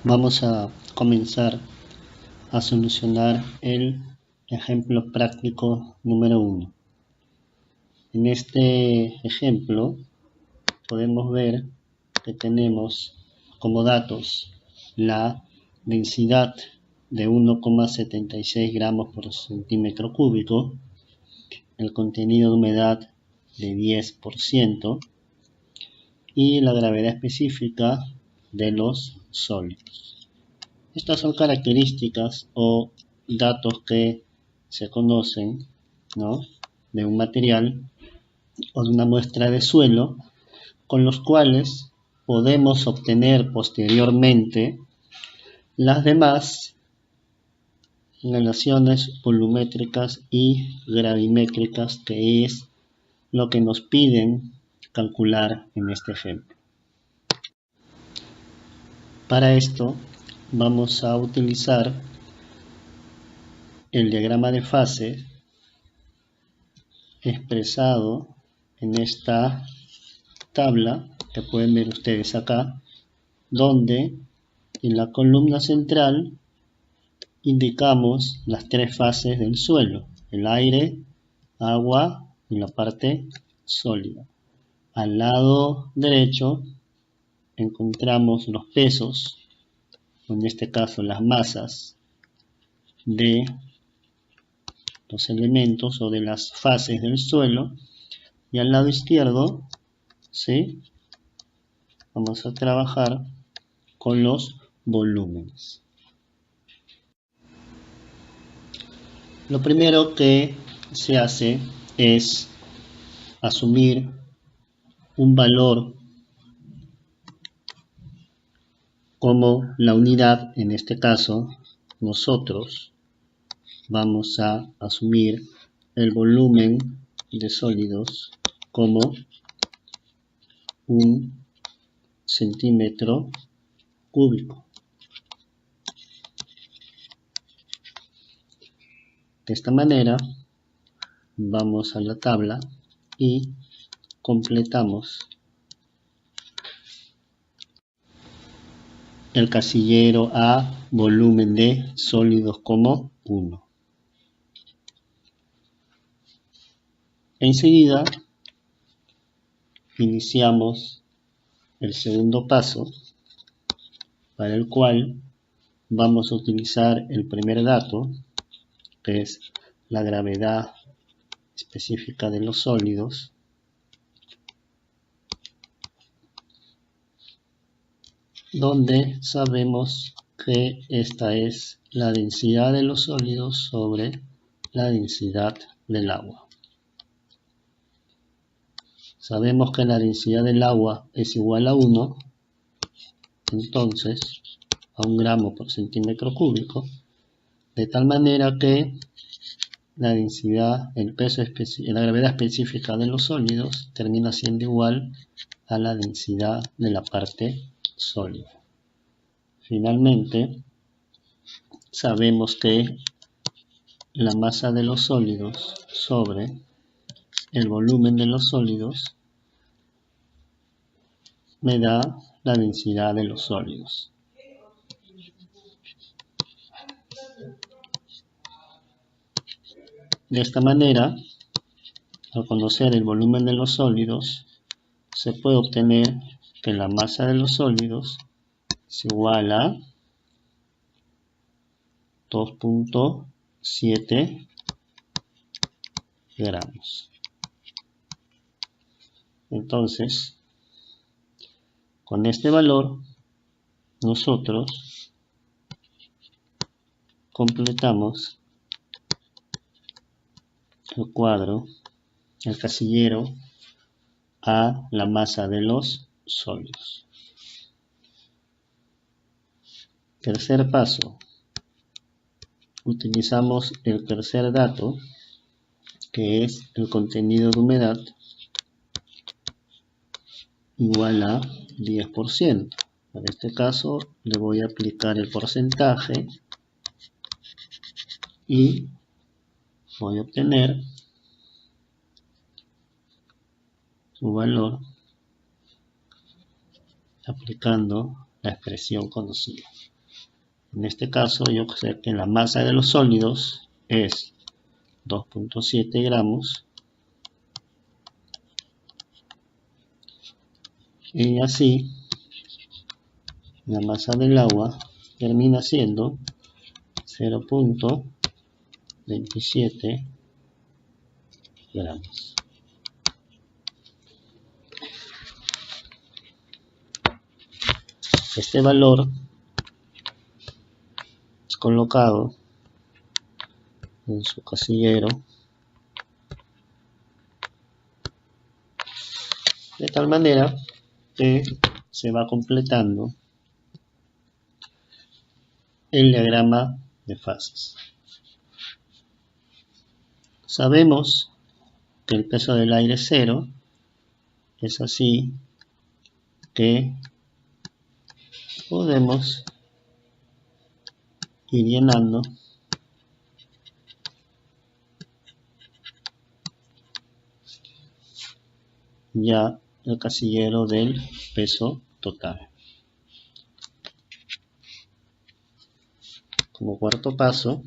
Vamos a comenzar a solucionar el ejemplo práctico número 1. En este ejemplo podemos ver que tenemos como datos la densidad de 1,76 gramos por centímetro cúbico, el contenido de humedad de 10% y la gravedad específica de los sólidos. Estas son características o datos que se conocen, ¿no?, de un material o de una muestra de suelo, con los cuales podemos obtener posteriormente las demás relaciones volumétricas y gravimétricas, que es lo que nos piden calcular en este ejemplo. Para esto vamos a utilizar el diagrama de fase expresado en esta tabla que pueden ver ustedes acá, donde en la columna central indicamos las tres fases del suelo: el aire, agua y la parte sólida. Al lado derecho encontramos los pesos, en este caso las masas de los elementos o de las fases del suelo, y al lado izquierdo, ¿sí?, vamos a trabajar con los volúmenes. Lo primero que se hace es asumir un valor como la unidad. En este caso, nosotros vamos a asumir el volumen de sólidos como 1 centímetro cúbico. De esta manera vamos a la tabla y completamos el casillero a volumen de sólidos como 1. Enseguida iniciamos el segundo paso, para el cual vamos a utilizar el primer dato, que es la gravedad específica de los sólidos, donde sabemos que esta es la densidad de los sólidos sobre la densidad del agua. Sabemos que la densidad del agua es igual a 1, entonces a 1 gramo por centímetro cúbico, de tal manera que la densidad, el peso, la gravedad específica de los sólidos termina siendo igual a la densidad de la parte sólida. Finalmente, sabemos que la masa de los sólidos sobre el volumen de los sólidos me da la densidad de los sólidos. De esta manera, al conocer el volumen de los sólidos, se puede obtener que la masa de los sólidos es igual a 2.7 gramos. Entonces, con este valor, nosotros completamos el cuadro, el casillero a la masa de los sólidos. Tercer paso, utilizamos el tercer dato, que es el contenido de humedad, igual a 10%. En este caso le voy a aplicar el porcentaje y voy a obtener su valor aplicando la expresión conocida. En este caso yo sé que la masa de los sólidos es 2.7 gramos y así la masa del agua termina siendo 0.27 gramos. Este valor es colocado en su casillero de tal manera que se va completando el diagrama de fases. Sabemos que el peso del aire es 0, es así que podemos ir llenando ya el casillero del peso total. Como cuarto paso,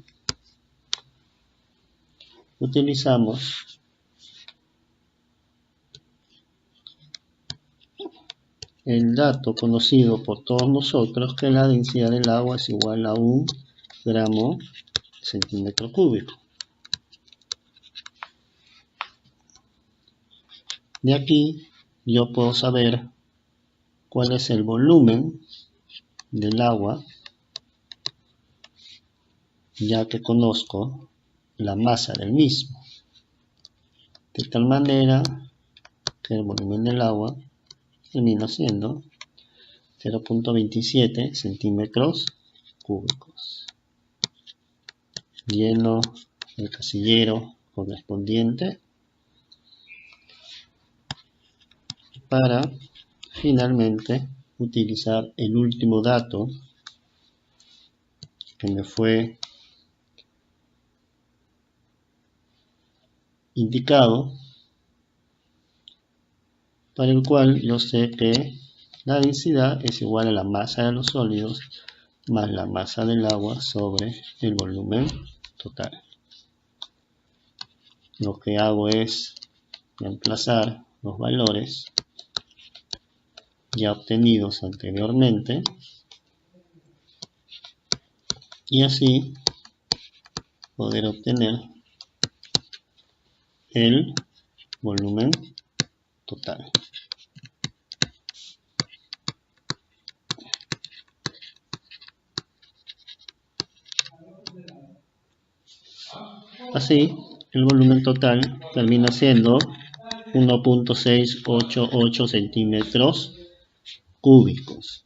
utilizamos el dato conocido por todos nosotros, que la densidad del agua es igual a 1 gramo centímetro cúbico. De aquí yo puedo saber cuál es el volumen del agua, ya que conozco la masa del mismo, de tal manera que el volumen del agua termina siendo 0.27 centímetros cúbicos. Lleno el casillero correspondiente para finalmente utilizar el último dato que me fue indicado, para el cual yo sé que la densidad es igual a la masa de los sólidos más la masa del agua sobre el volumen total. Lo que hago es reemplazar los valores ya obtenidos anteriormente y así poder obtener el volumen total. Así, el volumen total termina siendo 1.688 centímetros cúbicos.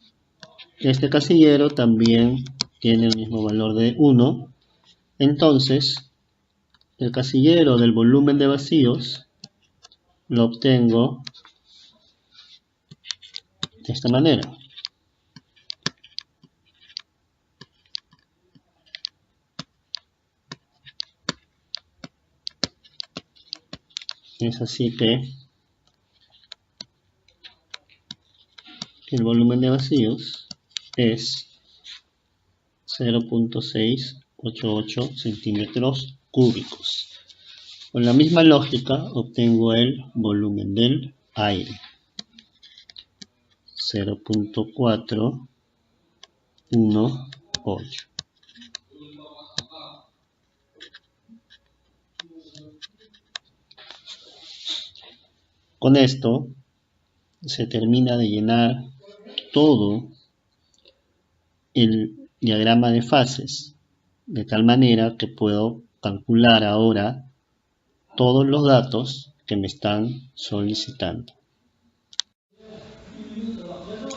Este casillero también tiene el mismo valor de 1. Entonces, el casillero del volumen de vacíos lo obtengo de esta manera. Es así que el volumen de vacíos es 0.688 centímetros cúbicos. Con la misma lógica obtengo el volumen del aire, 0.418. Con esto se termina de llenar todo el diagrama de fases, de tal manera que puedo calcular ahora todos los datos que me están solicitando.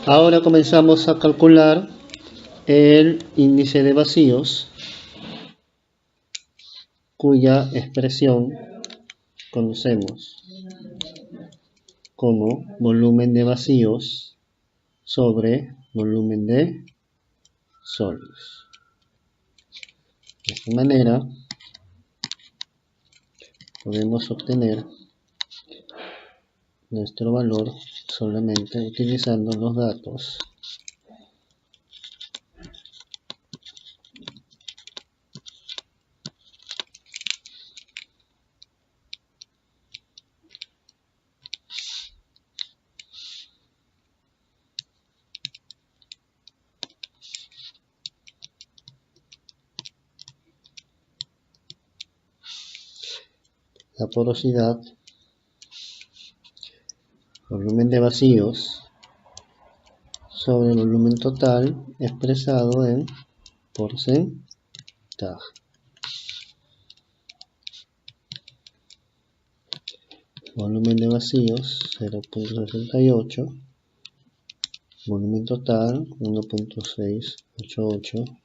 Ahora comenzamos a calcular el índice de vacíos, cuya expresión conocemos como volumen de vacíos sobre volumen de sólidos. De esta manera podemos obtener nuestro valor solamente utilizando los datos la porosidad, volumen de vacíos sobre el volumen total expresado en porcentaje. Volumen de vacíos 0.68, volumen total 1.688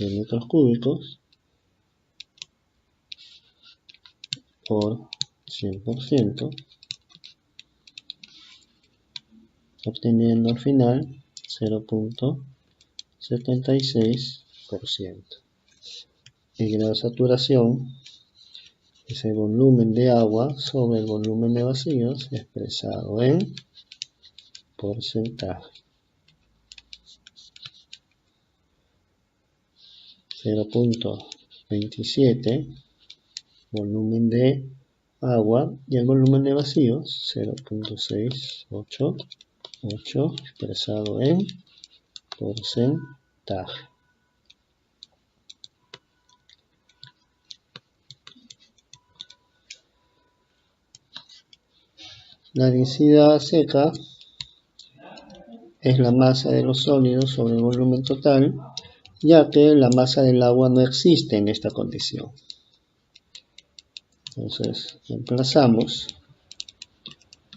metros cúbicos por 100%, obteniendo al final 0.76%. El grado de saturación es el volumen de agua sobre el volumen de vacíos expresado en porcentaje. 0.27 volumen de agua y el volumen de vacíos 0.688 expresado en porcentaje. La densidad seca es la masa de los sólidos sobre el volumen total, ya que la masa del agua no existe en esta condición. Entonces, reemplazamos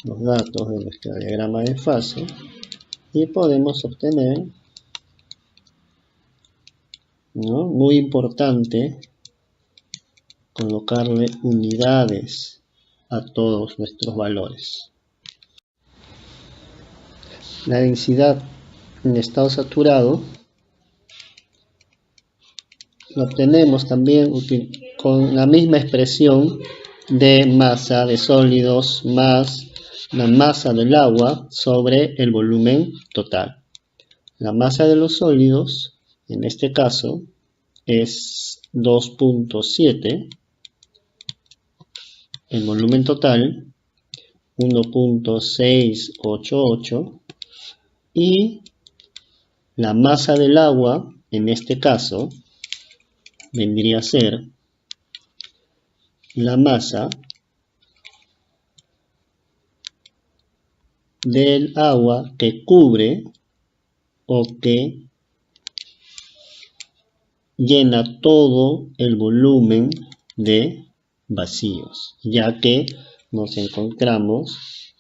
los datos de nuestro diagrama de fase y podemos obtener, ¿no? Muy importante colocarle unidades a todos nuestros valores. La densidad en estado saturado lo obtenemos también con la misma expresión de masa de sólidos más la masa del agua sobre el volumen total. La masa de los sólidos, en este caso, es 2.7, el volumen total 1.688 y la masa del agua, en este caso, vendría a ser la masa del agua que cubre o que llena todo el volumen de vacíos, ya que nos encontramos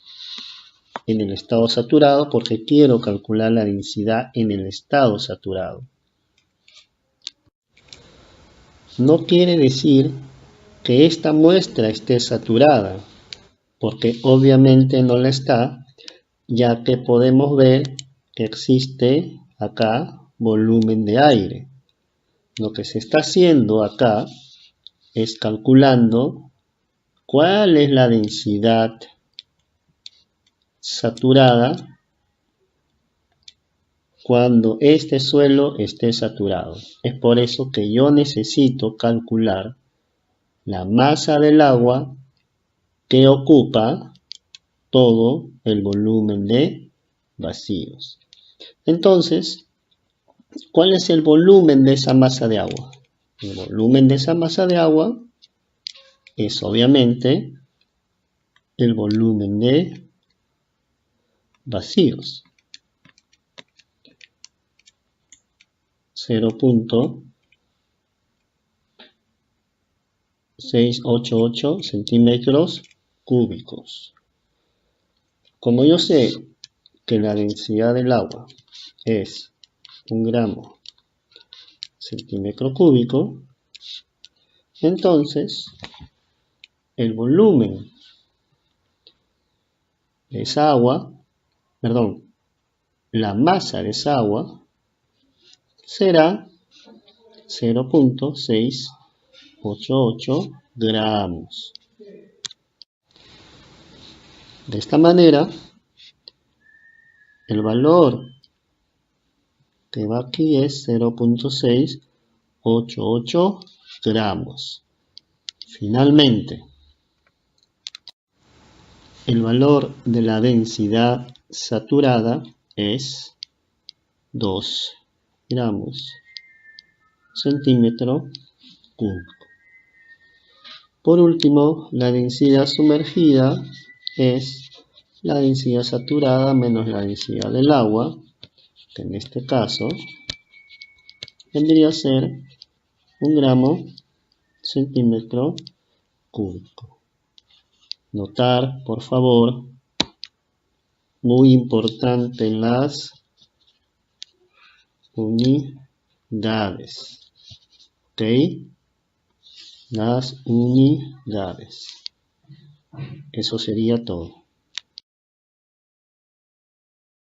en el estado saturado porque quiero calcular la densidad en el estado saturado. No quiere decir que esta muestra esté saturada, porque obviamente no la está, ya que podemos ver que existe acá volumen de aire. Lo que se está haciendo acá es calculando cuál es la densidad saturada cuando este suelo esté saturado. Es por eso que yo necesito calcular la masa del agua que ocupa todo el volumen de vacíos. Entonces, ¿cuál es el volumen de esa masa de agua? El volumen de esa masa de agua es obviamente el volumen de vacíos. 0.688 centímetros cúbicos. Como yo sé que la densidad del agua es 1 gramo centímetro cúbico, entonces el volumen de esa agua, la masa de esa agua será 0.688 gramos. De esta manera, el valor que va aquí es 0.688 gramos. Finalmente, el valor de la densidad saturada es 2 gramos centímetro cúbico. Por último, la densidad sumergida es la densidad saturada menos la densidad del agua, que en este caso vendría a ser 1 gramo centímetro cúbico. Notar, por favor, muy importante, las unidades. ¿Ok? Las unidades. Eso sería todo.